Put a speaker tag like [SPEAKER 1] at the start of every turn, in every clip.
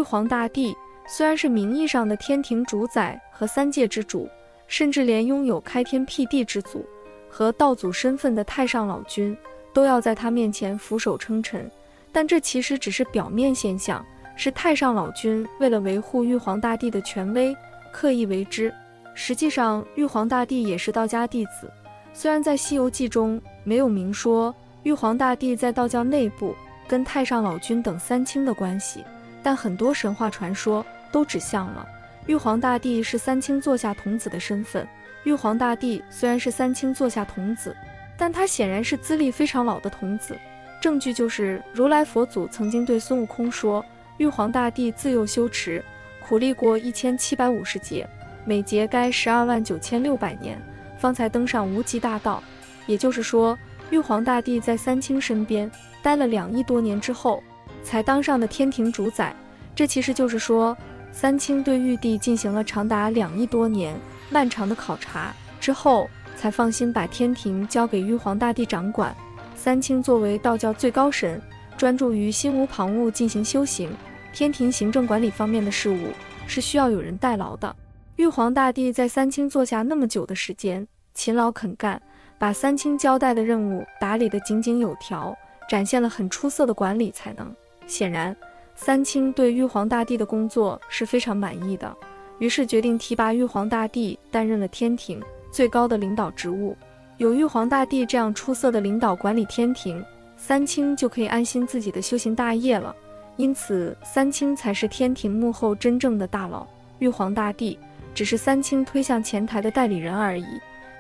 [SPEAKER 1] 皇大帝虽然是名义上的天庭主宰和三界之主，甚至连拥有开天辟地之祖和道祖身份的太上老君都要在他面前俯首称臣，但这其实只是表面现象，是太上老君为了维护玉皇大帝的权威刻意为之。实际上玉皇大帝也是道家弟子，虽然在《西游记》中没有明说玉皇大帝在道教内部跟太上老君等三清的关系，但很多神话传说都指向了玉皇大帝是三清座下童子的身份。玉皇大帝虽然是三清座下童子，但他显然是资历非常老的童子。证据就是如来佛祖曾经对孙悟空说，玉皇大帝自幼修持，苦历过1750劫，每劫该129600年，方才登上无极大道。也就是说，玉皇大帝在三清身边待了2亿多年之后，才当上的天庭主宰。这其实就是说，三清对玉帝进行了长达2亿多年漫长的考察之后，才放心把天庭交给玉皇大帝掌管。三清作为道教最高神，专注于心无旁骛进行修行，天庭行政管理方面的事务是需要有人代劳的。玉皇大帝在三清坐下那么久的时间，勤劳肯干，把三清交代的任务打理得井井有条，展现了很出色的管理才能。显然，三清对玉皇大帝的工作是非常满意的，于是决定提拔玉皇大帝担任了天庭最高的领导职务。有玉皇大帝这样出色的领导管理天庭，三清就可以安心自己的修行大业了。因此，三清才是天庭幕后真正的大佬，玉皇大帝只是三清推向前台的代理人而已。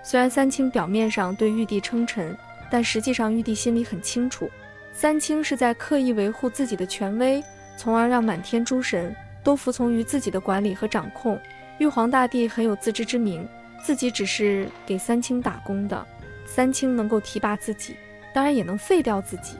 [SPEAKER 1] 虽然三清表面上对玉帝称臣，但实际上玉帝心里很清楚，三清是在刻意维护自己的权威，从而让满天诸神都服从于自己的管理和掌控。玉皇大帝很有自知之明，自己只是给三清打工的，三清能够提拔自己，当然也能废掉自己。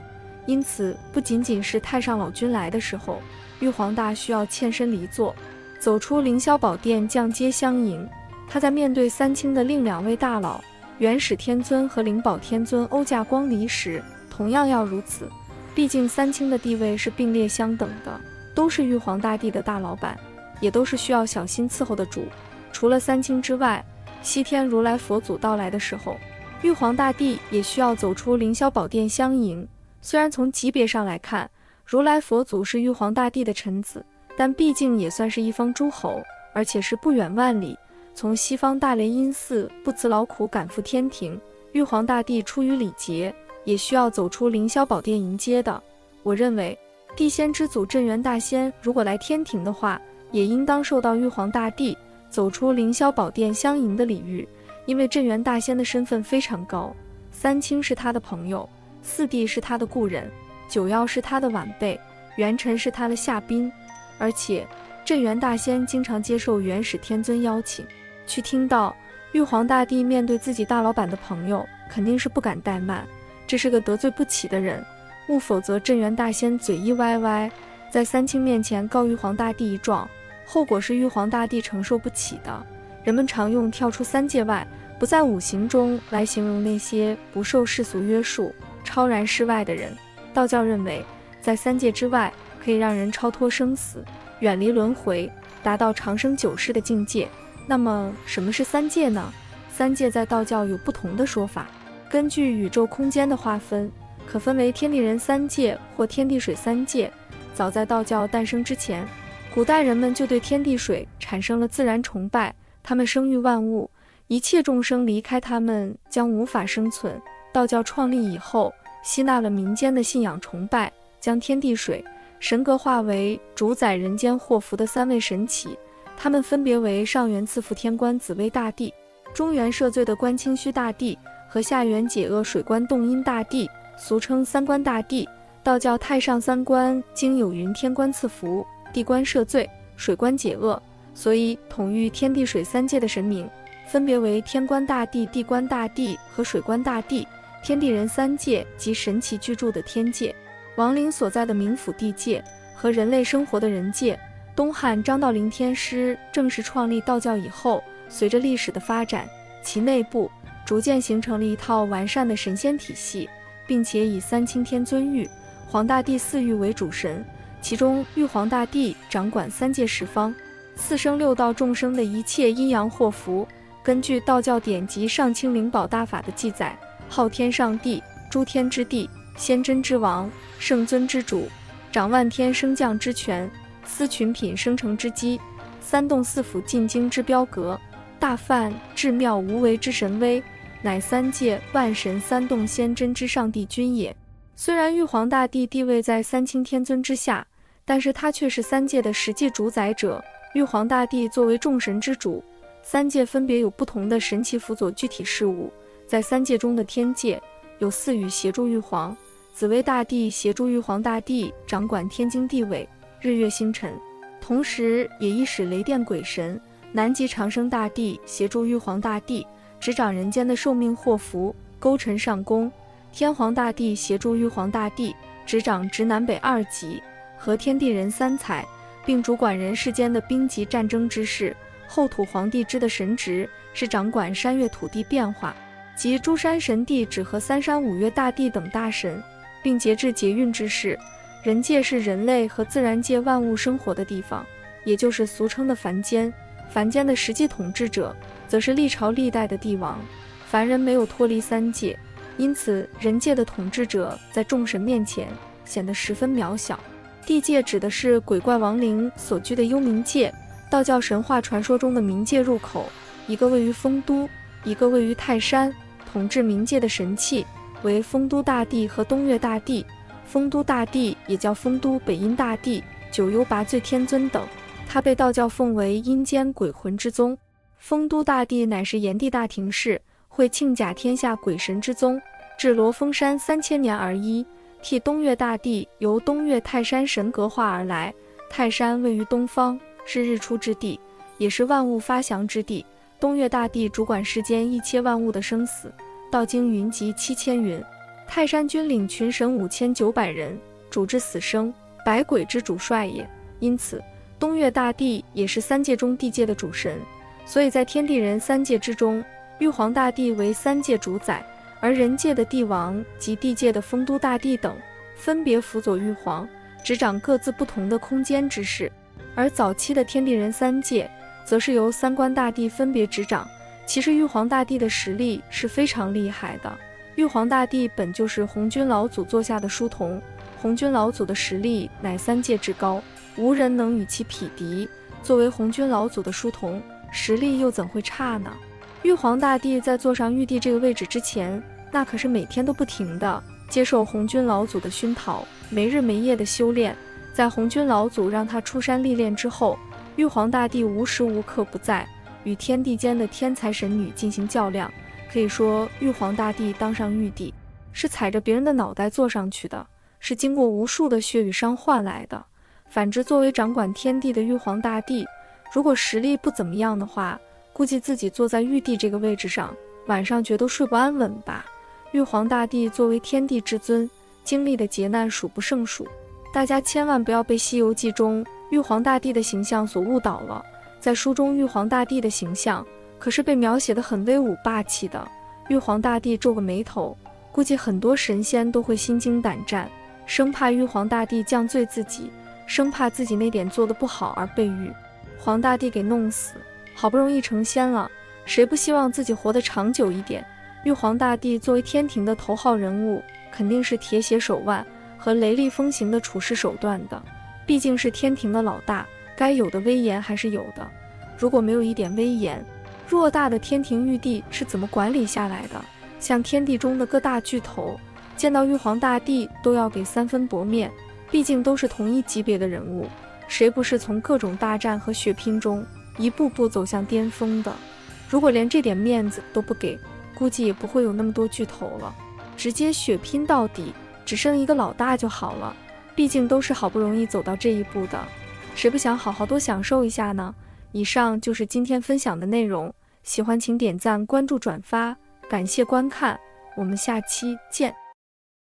[SPEAKER 1] 因此，不仅仅是太上老君来的时候，玉皇大需要欠身离座，走出凌霄宝殿降阶相迎。他在面对三清的另2位大佬元始天尊和灵宝天尊欧驾光临时，同样要如此。毕竟三清的地位是并列相等的，都是玉皇大帝的大老板，也都是需要小心伺候的主。除了三清之外，西天如来佛祖到来的时候，玉皇大帝也需要走出凌霄宝殿相迎。虽然从级别上来看，如来佛祖是玉皇大帝的臣子，但毕竟也算是一方诸侯，而且是不远万里从西方大雷音寺不辞劳苦赶赴天庭。玉皇大帝出于礼节，也需要走出凌霄宝殿迎接的。我认为地仙之祖镇元大仙如果来天庭的话，也应当受到玉皇大帝走出凌霄宝殿相迎的礼遇，因为镇元大仙的身份非常高，三清是他的朋友，四帝是他的故人，九曜是他的晚辈，元辰是他的下宾，而且镇元大仙经常接受元始天尊邀请，去听到玉皇大帝面对自己大老板的朋友，肯定是不敢怠慢，这是个得罪不起的人，勿否则镇元大仙嘴一歪歪，在三清面前告玉皇大帝一状，后果是玉皇大帝承受不起的。人们常用跳出三界外，不在五行中来形容那些不受世俗约束、超然世外的人。道教认为，在三界之外可以让人超脱生死，远离轮回，达到长生久世的境界。那么什么是三界呢？三界在道教有不同的说法，根据宇宙空间的划分，可分为天地人三界或天地水三界。早在道教诞生之前，古代人们就对天地水产生了自然崇拜，他们生育万物，一切众生离开他们将无法生存。道教创立以后，吸纳了民间的信仰崇拜，将天地水神格化为主宰人间祸福的3位神祇，他们分别为上元赐福天官紫微大帝，中元赦罪的官清虚大帝和下元解厄水官洞阴大帝，俗称三官大帝。道教太上三官经有云天官赐福，地官赦罪，水官解厄，所以统御天地水三界的神明分别为天官大帝、地官大帝和水官大帝。天地人三界及神祇居住的天界，亡灵所在的冥府地界和人类生活的人界。东汉张道陵天师正式创立道教以后，随着历史的发展，其内部逐渐形成了一套完善的神仙体系，并且以三清天尊玉、黄大帝四御为主神，其中玉皇大帝掌管三界十方、四生六道众生的一切阴阳祸福。根据道教典籍《上清灵宝大法》的记载，昊天上帝，诸天之帝，仙真之王，圣尊之主，掌万天升降之权，司群品生成之机，三洞四府进京之标格，大梵至妙无为之神威，乃三界万神三洞仙真之上帝君也。虽然玉皇大帝地位在三清天尊之下，但是他却是三界的实际主宰者。玉皇大帝作为众神之主，三界分别有不同的神奇辅佐具体事务。在三界中的天界，有四羽协助玉皇，紫微大帝协助玉皇大帝掌管天经地纬、日月星辰，同时也亦使雷电鬼神、南极长生大帝协助玉皇大帝执掌人间的寿命祸福、勾陈上宫，天皇大帝协助玉皇大帝执掌直南北二极和天地人三才，并主管人世间的兵籍战争之事。后土皇帝之的神职是掌管山岳土地变化及诸山神帝旨和三山五岳大帝等大神，并节制节运之事。人界是人类和自然界万物生活的地方，也就是俗称的凡间。凡间的实际统治者则是历朝历代的帝王。凡人没有脱离三界，因此人界的统治者在众神面前显得十分渺小。地界指的是鬼怪亡灵所居的幽冥界，道教神话传说中的冥界入口，一个位于丰都，一个位于泰山。统治冥界的神器为丰都大帝和东岳大帝。丰都大帝也叫丰都北阴大帝、九幽拔罪天尊等，他被道教奉为阴间鬼魂之宗。丰都大帝乃是炎帝大庭士，会庆甲天下鬼神之宗，至罗峰山3000年而一。替东岳大帝由东岳泰山神格化而来。泰山位于东方，是日出之地，也是万物发祥之地。东岳大帝主管世间一切万物的生死，道经云集7000云。泰山君领群神5900人，主治死生，百鬼之主帅也。因此东岳大帝也是三界中地界的主神，所以在天地人三界之中，玉皇大帝为三界主宰，而人界的帝王及地界的丰都大帝等分别辅佐玉皇，执掌各自不同的空间之事。而早期的天地人三界则是由三官大帝分别执掌。其实玉皇大帝的实力是非常厉害的。玉皇大帝本就是红军老祖座下的书童，红军老祖的实力乃三界之高，无人能与其匹敌。作为红军老祖的书童，实力又怎会差呢？玉皇大帝在坐上玉帝这个位置之前，那可是每天都不停的接受红军老祖的熏陶，没日没夜的修炼。在红军老祖让他出山历练之后，玉皇大帝无时无刻不在与天地间的天才神女进行较量。可以说玉皇大帝当上玉帝是踩着别人的脑袋坐上去的，是经过无数的血与伤换来的。反之，作为掌管天地的玉皇大帝，如果实力不怎么样的话，估计自己坐在玉帝这个位置上，晚上觉得睡不安稳吧。玉皇大帝作为天地之尊，经历的劫难数不胜数。大家千万不要被《西游记》中玉皇大帝的形象所误导了。在书中，玉皇大帝的形象可是被描写得很威武霸气的。玉皇大帝皱个眉头，估计很多神仙都会心惊胆战，生怕玉皇大帝降罪自己，生怕自己那点做得不好而被玉皇大帝给弄死。好不容易成仙了，谁不希望自己活得长久一点？玉皇大帝作为天庭的头号人物，肯定是铁血手腕和雷厉风行的处事手段的。毕竟是天庭的老大，该有的威严还是有的。如果没有一点威严，偌大的天庭玉帝是怎么管理下来的？像天地中的各大巨头，见到玉皇大帝都要给3分薄面，毕竟都是同一级别的人物，谁不是从各种大战和血拼中一步步走向巅峰的？如果连这点面子都不给，估计也不会有那么多巨头了，直接血拼到底，只剩一个老大就好了。毕竟都是好不容易走到这一步的，谁不想好好多享受一下呢？以上就是今天分享的内容，喜欢请点赞、关注、转发，感谢观看，我们下期见。